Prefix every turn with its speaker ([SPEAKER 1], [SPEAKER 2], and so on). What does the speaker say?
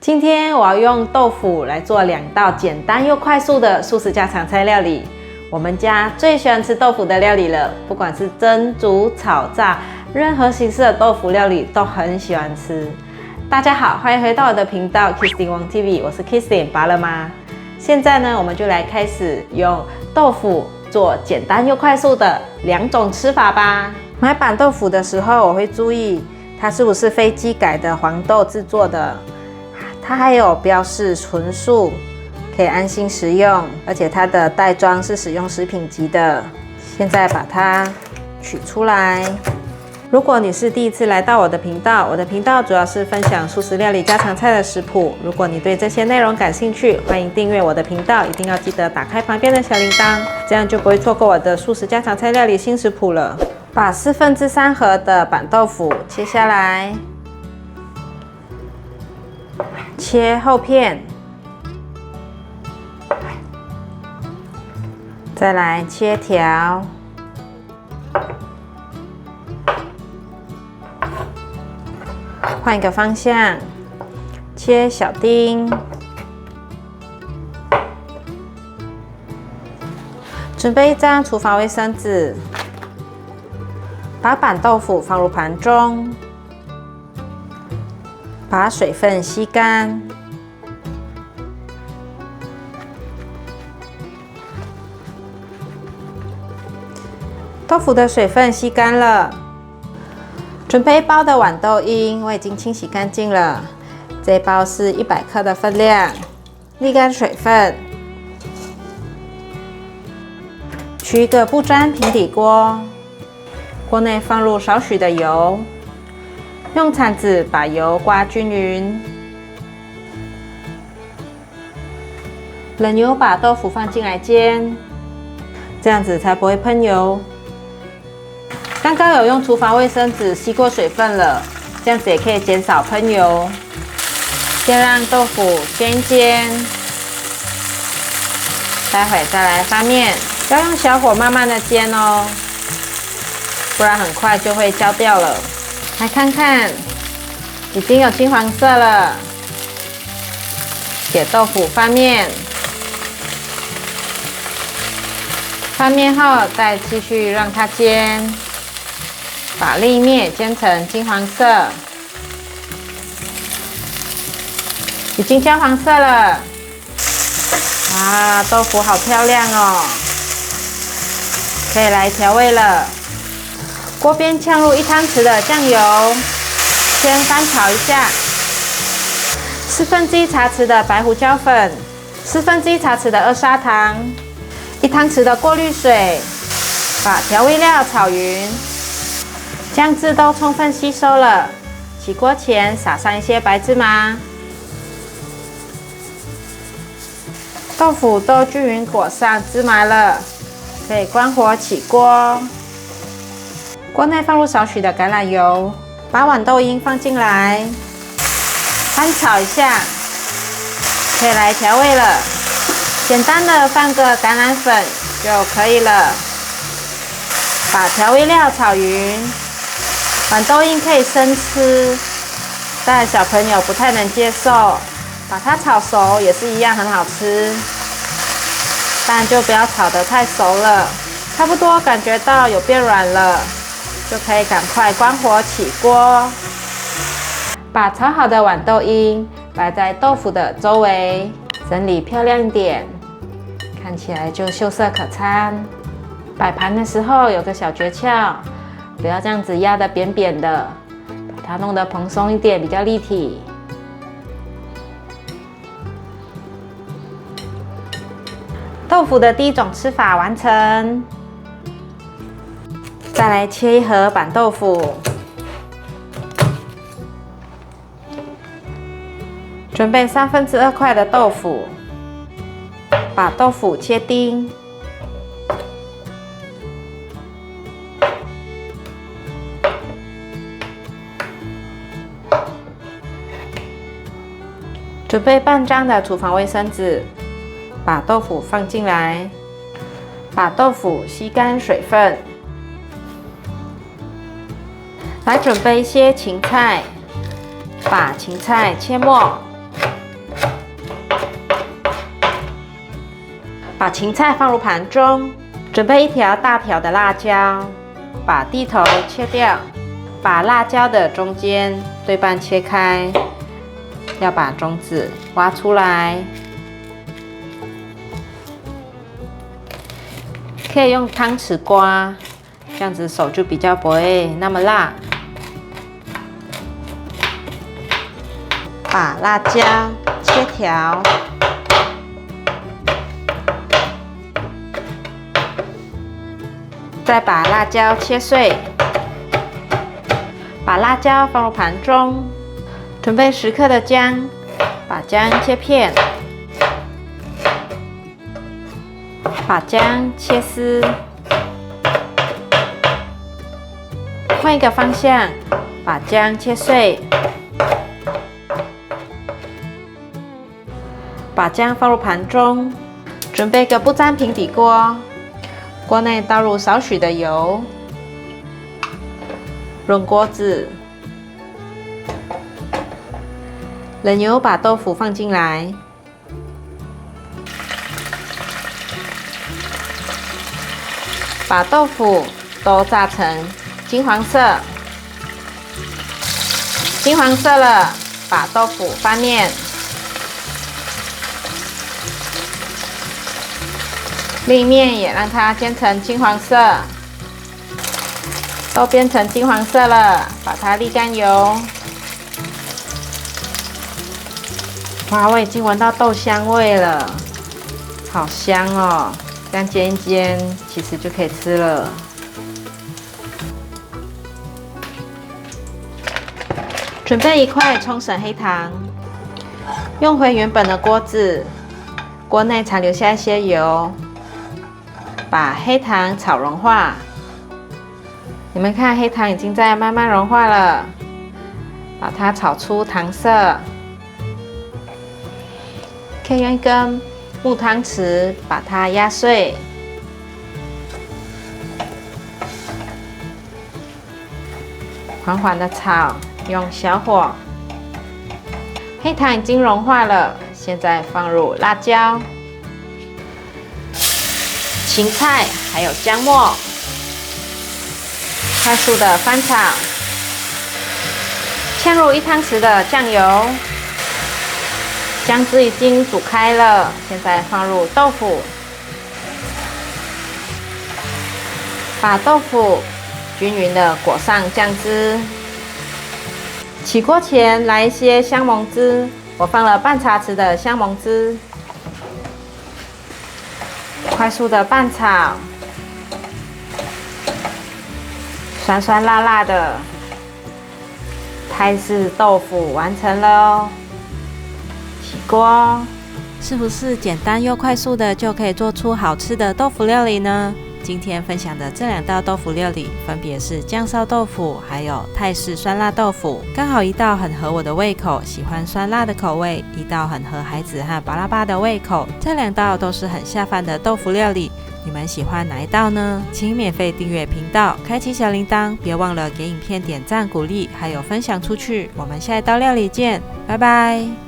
[SPEAKER 1] 今天我要用豆腐来做2道简单又快速的素食家常菜料理。我们家最喜欢吃豆腐的料理了，不管是蒸、煮、炒、炸，任何形式的豆腐料理都很喜欢吃。大家好，欢迎回到我的频道 Kissing Wang TV， 我是 Kissing 拔了吗？现在呢，我们就来开始用豆腐做简单又快速的2种吃法吧。买板豆腐的时候，我会注意它是不是非机改的黄豆制作的。它还有标示纯素，可以安心食用，而且它的袋装是使用食品级的。现在把它取出来。如果你是第一次来到我的频道，我的频道主要是分享素食料理家常菜的食谱。如果你对这些内容感兴趣，欢迎订阅我的频道，一定要记得打开旁边的小铃铛，这样就不会错过我的素食家常菜料理新食谱了。把3/4盒的板豆腐切下来。切厚片，再来切条，换一个方向，切小丁，准备1张厨房卫生纸，把板豆腐放入盘中。把水分吸干，豆腐的水分吸干了，准备1包的豌豆缨，我已经清洗干净了。这包是100克的分量，沥干水分，取一个不粘平底锅，锅内放入少许的油。用铲子把油刮均匀，冷油把豆腐放进来煎，这样子才不会喷油。刚刚有用厨房卫生纸吸过水分了，这样子也可以减少喷油。先让豆腐煎一煎，待会再来翻面，要用小火慢慢的煎哦，不然很快就会焦掉了。来看看，已经有金黄色了。给豆腐翻面，翻面后再继续让它煎，把另一面也煎成金黄色。已经焦黄色了，哇，豆腐好漂亮哦！可以来调味了。锅边呛入1汤匙的酱油，先翻炒一下。1/4茶匙的白胡椒粉，1/4茶匙的2砂糖，1汤匙的过滤水，把调味料炒匀，酱汁都充分吸收了。起锅前撒上一些白芝麻，豆腐都均匀裹上芝麻了，可以关火起锅。锅内放入少许的橄榄油，把豌豆缨放进来，翻炒一下，可以来调味了。简单的放个橄榄粉就可以了。把调味料炒匀，豌豆缨可以生吃，但小朋友不太能接受。把它炒熟也是一样很好吃，但就不要炒得太熟了。差不多感觉到有变软了，就可以赶快关火起锅，把炒好的豌豆缨摆在豆腐的周围，整理漂亮一点，看起来就秀色可餐。摆盘的时候有个小诀窍，不要这样子压得扁扁的，把它弄得蓬松一点，比较立体。豆腐的第1种吃法完成。再来切1盒板豆腐，准备2/3块的豆腐，把豆腐切丁，准备半张的厨房卫生纸，把豆腐放进来，把豆腐吸干水分。来准备一些芹菜，把芹菜切末，把芹菜放入盘中，准备1条大条的辣椒，把蒂头切掉，把辣椒的中间对半切开，要把种子挖出来。可以用汤匙刮，这样子手就比较不会那么辣。把辣椒切条，再把辣椒切碎，把辣椒放入盘中，准备10克的姜，把姜切片，把姜切丝，换一个方向，把姜切碎，把姜放入盘中，准备个不粘平底锅，锅内倒入少许的油，润锅子，冷油把豆腐放进来，把豆腐都炸成金黄色，金黄色了，把豆腐翻面，另一面也让它煎成金黄色，都变成金黄色了，把它沥干油。哇，我已经闻到豆香味了，好香哦！这样煎一煎，其实就可以吃了。准备1块冲绳黑糖，用回原本的锅子，锅内残留下一些油，把黑糖炒融化。你们看，黑糖已经在慢慢融化了，把它炒出糖色。可以用一根木汤匙把它压碎，缓缓的炒，用小火。黑糖已经融化了，现在放入辣椒、芹菜还有姜末，快速的翻炒，嵌入1汤匙的酱油。姜汁已经煮开了，现在放入豆腐，把豆腐均匀的裹上酱汁。起锅前来一些香檬汁，我放了半茶匙的香檬汁，快速的拌炒，酸酸辣辣的泰式豆腐完成了哦。起锅，是不是简单又快速的就可以做出好吃的豆腐料理呢？今天分享的这2道豆腐料理分别是酱烧豆腐还有泰式酸辣豆腐，刚好一道很合我的胃口，喜欢酸辣的口味，一道很合孩子和巴拉巴的胃口，这2道都是很下饭的豆腐料理，你们喜欢哪一道呢？请免费订阅频道，开启小铃铛，别忘了给影片点赞鼓励，还有分享出去。我们下一道料理见，拜拜。